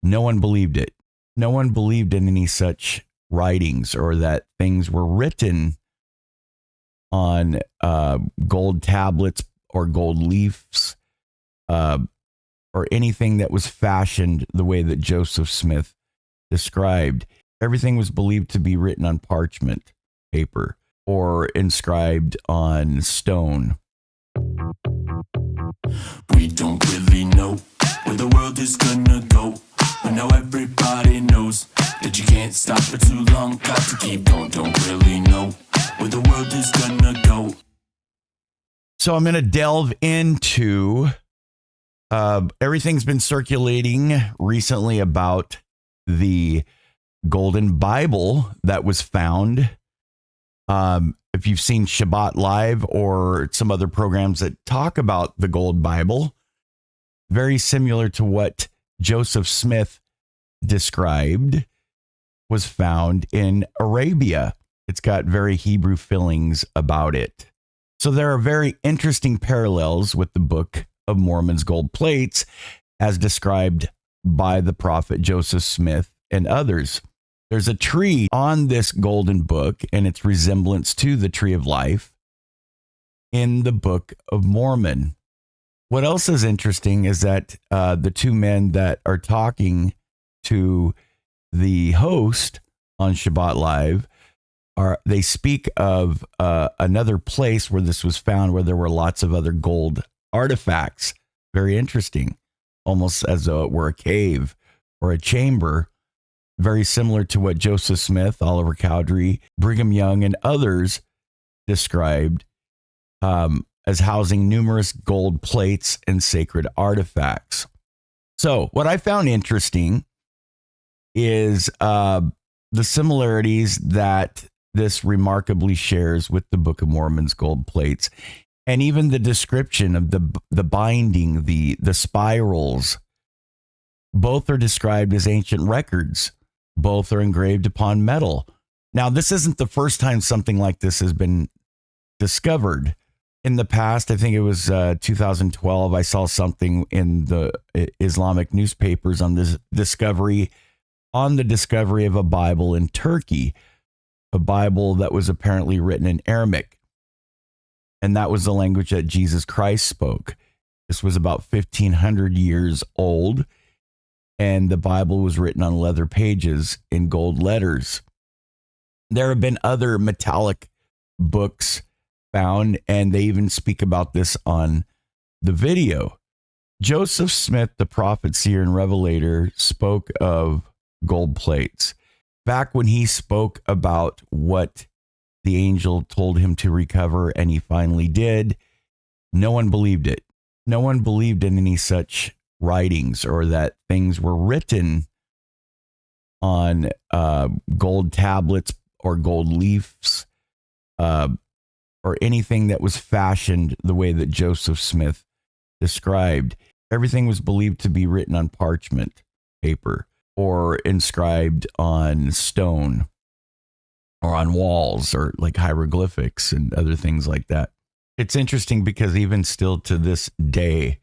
No one believed it. No one believed in any such writings or that things were written on gold tablets or gold leaves or anything that was fashioned the way that Joseph Smith described. Everything was believed to be written on parchment paper or inscribed on stone. We don't really know where the world is gonna go, but now everybody knows that you can't stop for too long. Got to keep going. Don't really know where the world is gonna go. So I'm going to delve into everything's been circulating recently about the Golden Bible that was found. If you've seen Shabbat Live or some other programs that talk about the Gold Bible, very similar to what Joseph Smith described, was found in Arabia. It's got very Hebrew fillings about it. So there are very interesting parallels with the Book of Mormon's gold plates as described by the prophet Joseph Smith and others. There's a tree on this golden book and its resemblance to the tree of life in the Book of Mormon. What else is interesting is that the two men that are talking to the host on Shabbat Live they speak of another place where this was found, where there were lots of other gold artifacts. Very interesting, almost as though it were a cave or a chamber, very similar to what Joseph Smith, Oliver Cowdery, Brigham Young, and others described as housing numerous gold plates and sacred artifacts. So what I found interesting is the similarities that this remarkably shares with the Book of Mormon's gold plates, and even the description of the binding, the spirals. Both are described as ancient records. Both are engraved upon metal. Now, this isn't the first time something like this has been discovered. In the past, I think it was 2012, I saw something in the Islamic newspapers on this discovery of a Bible in Turkey, a Bible that was apparently written in Aramaic. And that was the language that Jesus Christ spoke. This was about 1,500 years old, and the Bible was written on leather pages in gold letters. There have been other metallic books found, and they even speak about this on the video. Joseph Smith, the prophet, seer, and revelator, spoke of gold plates. Back when he spoke about what the angel told him to recover, and he finally did, no one believed it. No one believed in any such writings or that things were written on gold tablets or gold leaves or anything that was fashioned the way that Joseph Smith described. Everything was believed to be written on parchment paper or inscribed on stone or on walls or like hieroglyphics and other things like that. It's interesting because even still to this day,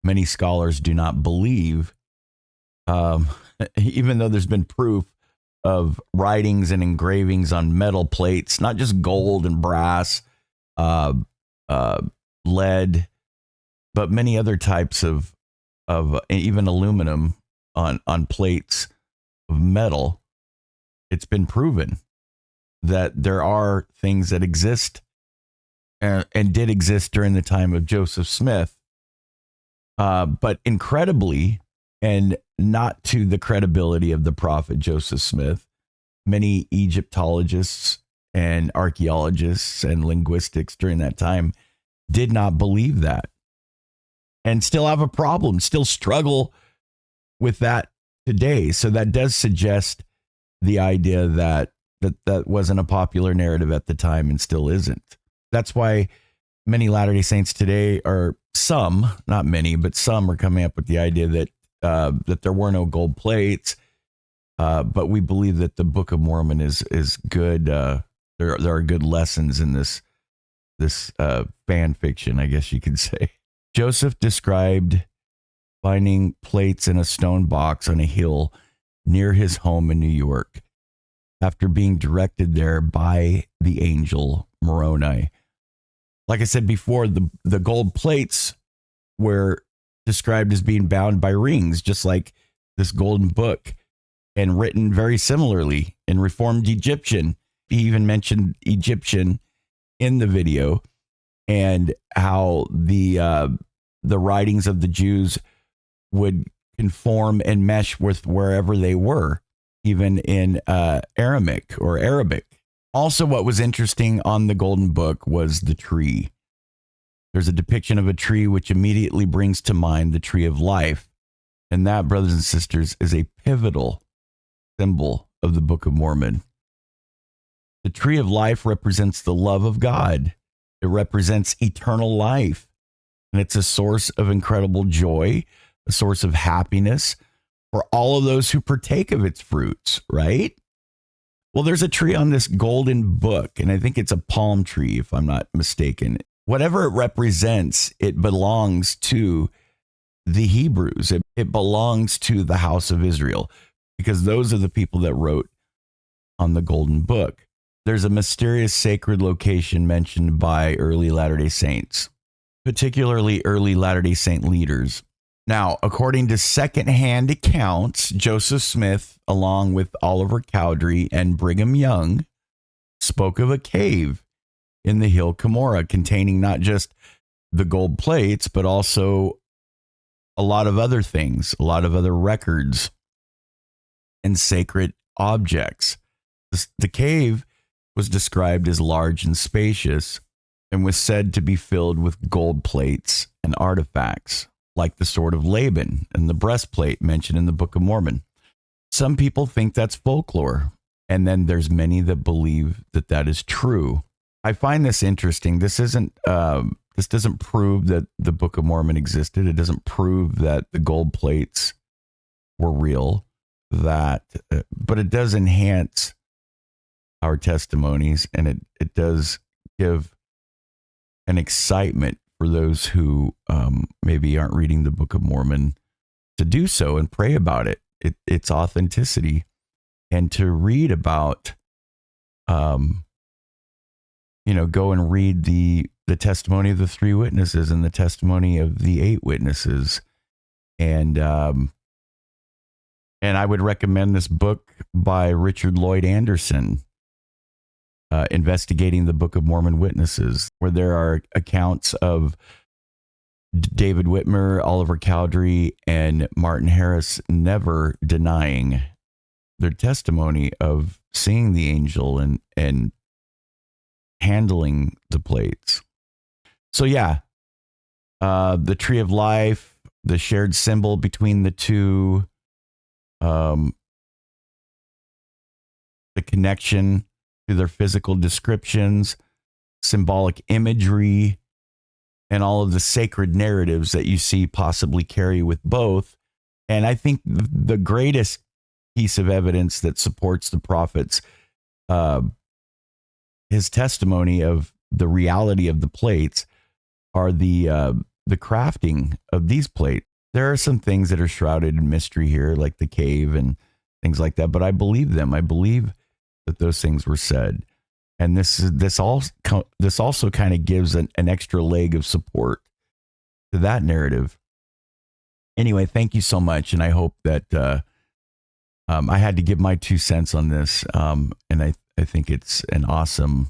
many scholars do not believe, even though there's been proof of writings and engravings on metal plates, not just gold and brass, lead, but many other types of even aluminum on plates of metal. It's been proven that there are things that exist and did exist during the time of Joseph Smith, but incredibly, and not to the credibility of the prophet Joseph Smith, many Egyptologists and archaeologists and linguistics during that time did not believe that and still have a problem, still struggle with that today. So that does suggest the idea that wasn't a popular narrative at the time and still isn't. That's why many Latter-day Saints today are some, not many, but some are coming up with the idea that there were no gold plates, but we believe that the Book of Mormon is good. There are good lessons in this fan fiction, I guess you could say. Joseph described finding plates in a stone box on a hill near his home in New York after being directed there by the angel Moroni. Like I said before, the gold plates were described as being bound by rings, just like this golden book, and written very similarly in Reformed Egyptian. He even mentioned Egyptian in the video, and how the writings of the Jews would conform and mesh with wherever they were, even in Aramaic or Arabic. Also, what was interesting on the Golden Book was the tree. There's a depiction of a tree which immediately brings to mind the tree of life. And that, brothers and sisters, is a pivotal symbol of the Book of Mormon. The tree of life represents the love of God. It represents eternal life. And it's a source of incredible joy, a source of happiness for all of those who partake of its fruits, right? Well, there's a tree on this golden book, and I think it's a palm tree, if I'm not mistaken. Whatever it represents, it belongs to the Hebrews. It belongs to the house of Israel, because those are the people that wrote on the golden book. There's a mysterious sacred location mentioned by early Latter-day Saints, particularly early Latter-day Saint leaders. Now, according to secondhand accounts, Joseph Smith, along with Oliver Cowdery and Brigham Young, spoke of a cave in the hill Cumorah containing not just the gold plates, but also a lot of other things, a lot of other records and sacred objects. The cave was described as large and spacious and was said to be filled with gold plates and artifacts, like the sword of Laban and the breastplate mentioned in the Book of Mormon. Some people think that's folklore, and then there's many that believe that that is true. I find this interesting. This doesn't prove that the Book of Mormon existed. It doesn't prove that the gold plates were real. But it does enhance our testimonies, and it does give an excitement for those who maybe aren't reading the Book of Mormon to do so and pray about its authenticity, and to read about, go and read the testimony of the 3 witnesses and the testimony of the 8 witnesses. And I would recommend this book by Richard Lloyd Anderson, Investigating the Book of Mormon Witnesses, where there are accounts of David Whitmer, Oliver Cowdery, and Martin Harris never denying their testimony of seeing the angel and handling the plates. So yeah, the tree of life, the shared symbol between the two, the connection to their physical descriptions, symbolic imagery, and all of the sacred narratives that you see possibly carry with both. And I think the greatest piece of evidence that supports the prophet's his testimony of the reality of the plates are the crafting of these plates. There are some things that are shrouded in mystery here, like the cave and things like that, but I believe them. I believe that those things were said. And this also kind of gives an extra leg of support to that narrative. Anyway, thank you so much, and I hope that I had to give my 2 cents on this, and I think it's an awesome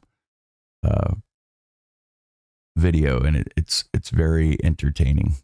video, and it's very entertaining.